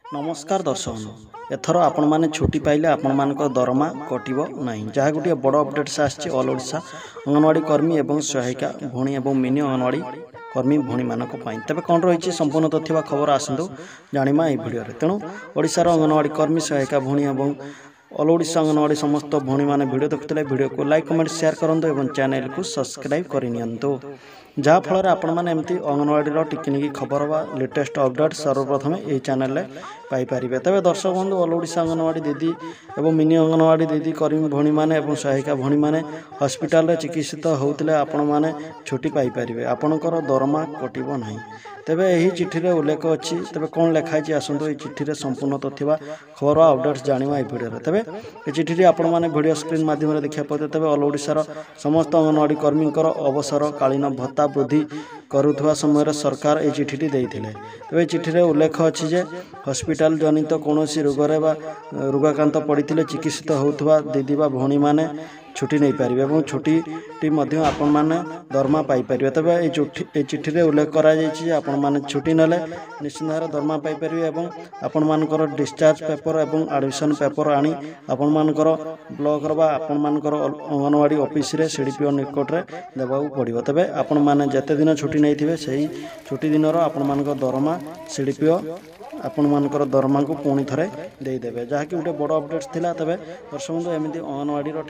नमस्कार दर्शक एथर आपण मैंने छुट्टी पाइले आपण मान दरमा कटो ना जहाँ गोटे बड़ अपडेट्स आसी ऑल ओडिशा अंगनवाड़ी कर्मी और सहायिका भौणी और मिनी अंगनवाड़ी कर्मी भौणी मानक तेज कौन रही संपूर्ण तथ्य खबर आसतु जाना ये भिडियो तेणु ओडिशार अंगनवाड़ी कर्मी सहायिका भौणी और ऑल ओडिशा अंगनवाड़ी समस्त भौणी मैंने भिडियो देखुते भिडियो को लाइक कमेंट शेयर करूँ और चैनल को सब्सक्राइब करनी जहाँफल आपण मैंने एमती अंगनवाड़ी टिकिनिकी खबर व लेटेस्ट अपडेट सर्वप्रथम यही चैनल पाइपर तेज दर्शक बंधु ऑल ओडिशा अंगनवाड़ी दीदी और मिनी अंगनवाड़ी दीदी कर्मी भौणी मैंने सहायिका भौणी मैंने हस्पिटाल चिकित्सित होते आपण मैंने छुट्टी पाइपर आपणकर दरमा कटो ना तेबे यही चिठी उल्लेख अच्छी तेबे कौन लिखाई आसतु ये चिठी संपूर्ण तथ्य खबर अपडेट्स जाना ये भिडियो तेबे ये चिठी आपण मैंने भिडियो स्क्रीन माध्यम देखा पाते तेबे ऑल ओडिशार समस्त अंगनवाड़ी कर्मी अवसर कालीन भत्ता वृद्धि करुवा समय सरकार ये चिठी देते तेज चिठी उल्लेख अच्छी जे हस्पिटाल जनित कौन रोगरे रोगाक्रांत पड़ते चिकित्सित होता दीदी बा भौणी मैंने छुट्टी नहीं पारे और छुट्टी आपण मैंने दरमा पाइपर तेज ये चिठी उल्लेख कर छुट्टी ना निश्चित भाव दरमा पाइपर और आपण मानकर डिस्चार्ज पेपर और एडमिशन पेपर आनी आपण मानकर ब्लॉक आपण मानकर अंगनवाड़ी ऑफिस रे सीडीपीओ निकट में देवाक पड़ो तेज आपण मैंने जिते दिन छुट्टी नहीं थे से छुट्टी दिन आपण मानकर दरमा सीडीपीओ आपण मानकर दरमा को पुणी थे देदेवे जहाँकि गोटे बड़ अपडेट्स थिला तेज दर्शक बंधु एमती अंगनवाड़ी